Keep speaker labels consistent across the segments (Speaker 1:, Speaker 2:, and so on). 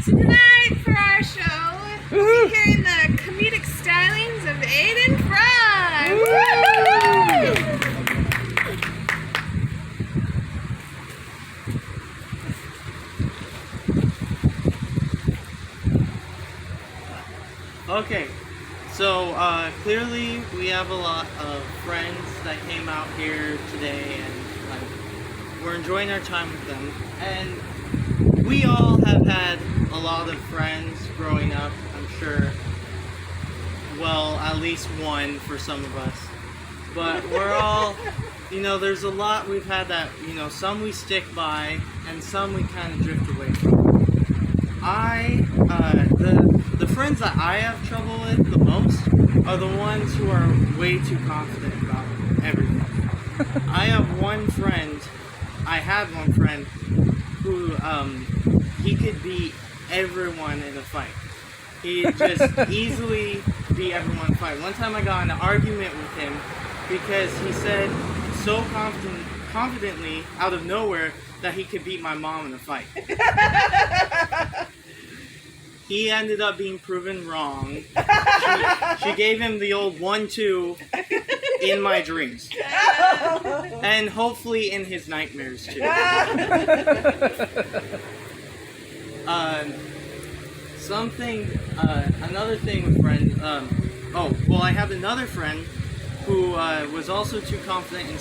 Speaker 1: So tonight for our show, we'll be hearing the comedic stylings of Aiden Fry.
Speaker 2: Okay, so clearly we have a lot of friends that came out here today, and we're enjoying our time with them. And we all have had a lot of friends growing up, I'm sure. Well, at least one for some of us. But we're all, there's a lot we've had that, some we stick by, and some we kind of drift away from. The friends that I have trouble with the most are the ones who are way too confident about everything. I had one friend who, he could beat everyone in a fight. He'd just easily beat everyone in a fight. One time I got in an argument with him because he said so confidently out of nowhere that he could beat my mom in a fight. He ended up being proven wrong. She gave him the old 1-2 in my dreams. And hopefully in his nightmares too. Another thing with friends, I have another friend who was also too confident in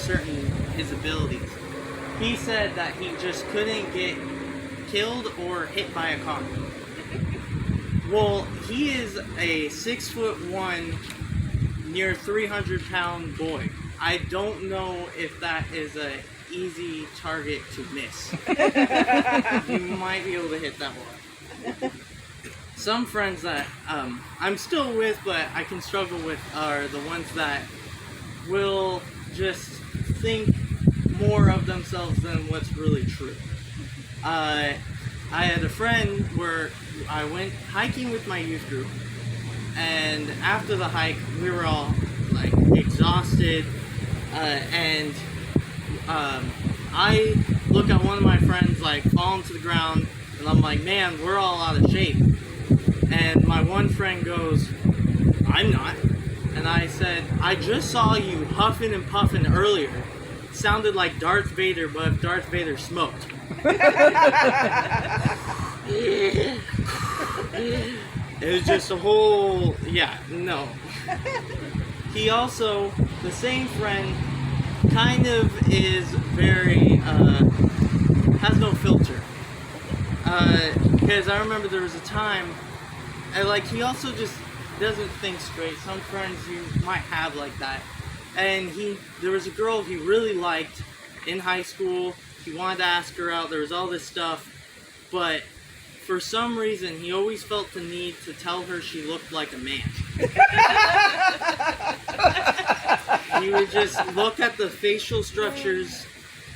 Speaker 2: his abilities. He said that he just couldn't get killed or hit by a car. Well, he is a 6'1", near 300-pound boy. I don't know if that is an easy target to miss. You might be able to hit that one. Some friends that I'm still with, but I can struggle with, are the ones that will just think more of themselves than what's really true. I had a friend where I went hiking with my youth group, and after the hike, we were all exhausted, and I look at one of my friends falling to the ground, and I'm like, man, we're all out of shape. And my one friend goes, I'm not. And I said, I just saw you huffing and puffing earlier. It sounded like Darth Vader, but if Darth Vader smoked. It was just a whole, no. He also, the same friend, kind of is very, has no filter. Because I remember there was a time, he also just doesn't think straight. Some friends you might have like that. And there was a girl he really liked in high school. He wanted to ask her out. There was all this stuff. But for some reason, he always felt the need to tell her she looked like a man. He would just look at the facial structures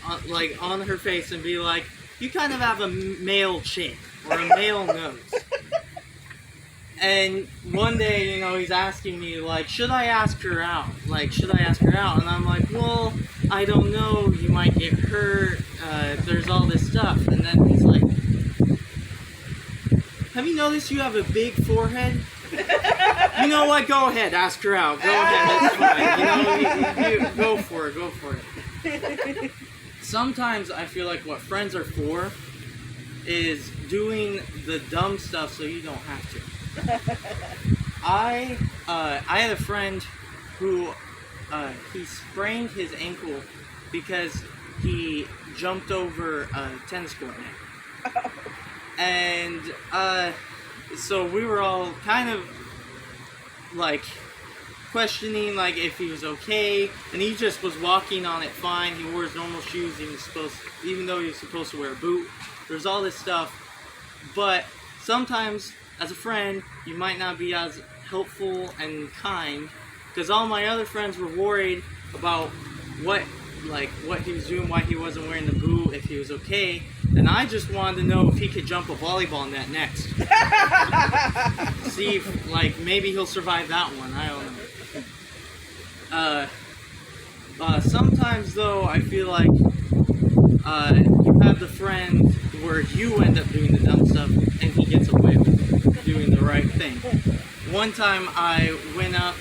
Speaker 2: on her face and be like, you kind of have a male chin or a male nose. And one day, he's asking me, should I ask her out? And I'm like, well, I don't know. You might get hurt. There's all this stuff. And then he's like, have you noticed you have a big forehead? You know what? Go ahead. Ask her out. Go ahead. That's fine. Go for it. Sometimes I feel like what friends are for is doing the dumb stuff so you don't have to. I had a friend who he sprained his ankle because he jumped over a tennis court net. And so we were all kind of questioning if he was okay, and he just was walking on it fine. He wore his normal shoes. Even though he was supposed to wear a boot. There's all this stuff, but sometimes as a friend, you might not be as helpful and kind, because all my other friends were worried about what he was doing, why he wasn't wearing the boot, if he was okay, and I just wanted to know if he could jump a volleyball net next. See if, maybe he'll survive that one, I don't know. Sometimes, though, I feel like you have the friend where you end up doing the dumb stuff, and he gets away one time I went up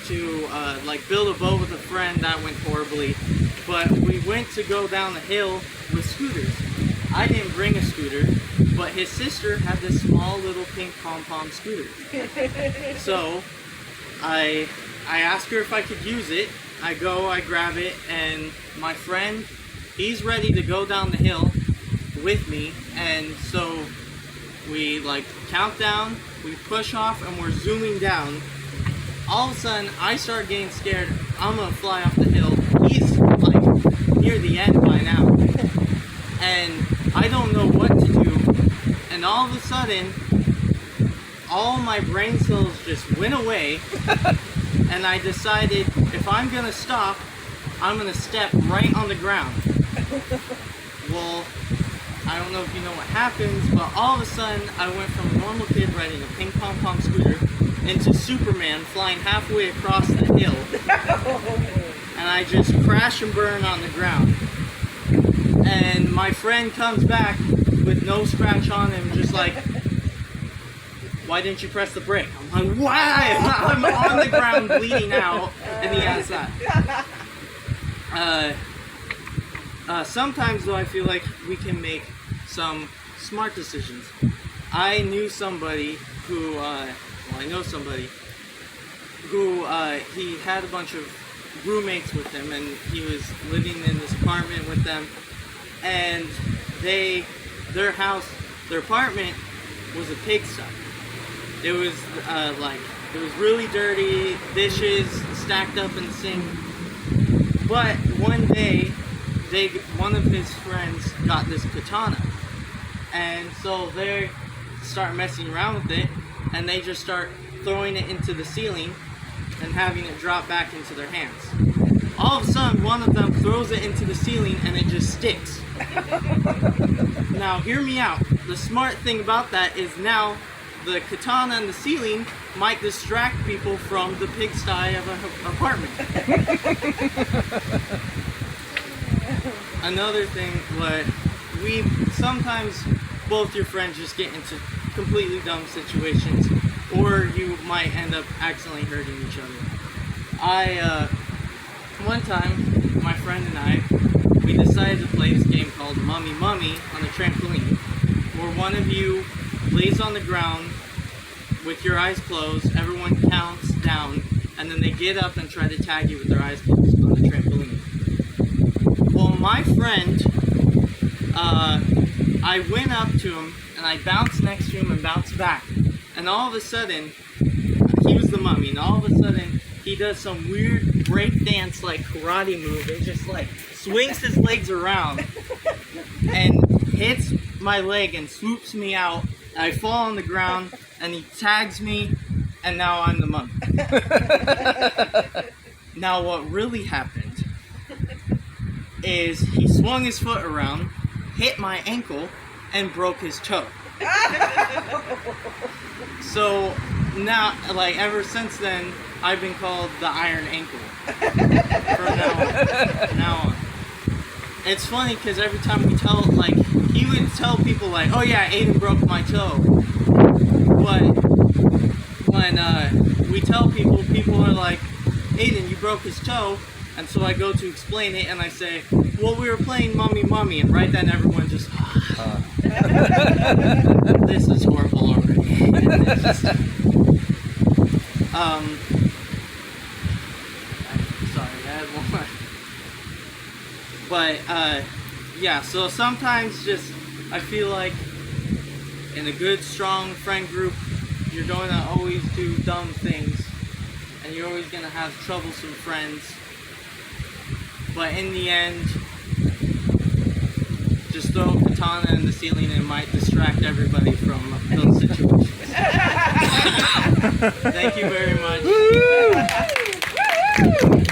Speaker 2: to like build a boat with a friend. That went horribly, but we went to go down the hill with scooters. I didn't bring a scooter, but his sister had this small little pink pom-pom scooter. So I asked her if I could use it. I go, I grab it, and my friend, he's ready to go down the hill with me, and so we like count down, we push off, and we're zooming down. All of a sudden, I start getting scared. I'm gonna fly off the hill. He's like near the end by now, and I don't know what to do. And all of a sudden, all my brain cells just went away, and I decided if I'm gonna stop, I'm gonna step right on the ground. Well, I don't know if you know what happens, but all of a sudden I went from a normal kid riding a ping pong pong scooter into Superman flying halfway across the hill. And I just crash and burn on the ground. And my friend comes back with no scratch on him, just like, why didn't you press the brake? I'm like, why? I'm on the ground bleeding out, and he has that. Sometimes though, I feel like we can make some smart decisions. I knew somebody who, I know somebody who, he had a bunch of roommates with him, and he was living in this apartment with them, and their apartment was a pigsty. It was, it was really dirty, dishes stacked up in the sink. But one day, one of his friends got this katana, and so they start messing around with it, and they just start throwing it into the ceiling and having it drop back into their hands. All of a sudden, one of them throws it into the ceiling and it just sticks. Now, hear me out. The smart thing about that is now the katana in the ceiling might distract people from the pigsty of an apartment. Another thing, sometimes both your friends just get into completely dumb situations, or you might end up accidentally hurting each other. One time, my friend and I, we decided to play this game called Mummy Mummy on the trampoline, where one of you lays on the ground with your eyes closed, everyone counts down, and then they get up and try to tag you with their eyes closed on the trampoline. Well, my friend, I went up to him, and I bounced next to him and bounced back, and all of a sudden, he was the mummy, and all of a sudden, he does some weird break dance like karate move and just like swings his legs around and hits my leg and swoops me out. I fall on the ground and he tags me, and now I'm the mummy. Now what really happened is he swung his foot around, hit my ankle, and broke his toe. So now, like, ever since then, I've been called the Iron Ankle from now on. It's funny because every time we tell, like, he would tell people like, oh yeah, Aiden broke my toe. But when we tell people, people are like, Aiden, you broke his toe. And so I go to explain it and I say, well, we were playing Mummy Mummy, and right then everyone just, this is horrible already. It's just, sorry, I had one more. But, yeah, so sometimes just, I feel like in a good, strong friend group, you're going to always do dumb things, and you're always going to have troublesome friends. But in the end, just throw a katana in the ceiling and it might distract everybody from those situations. Thank you very much.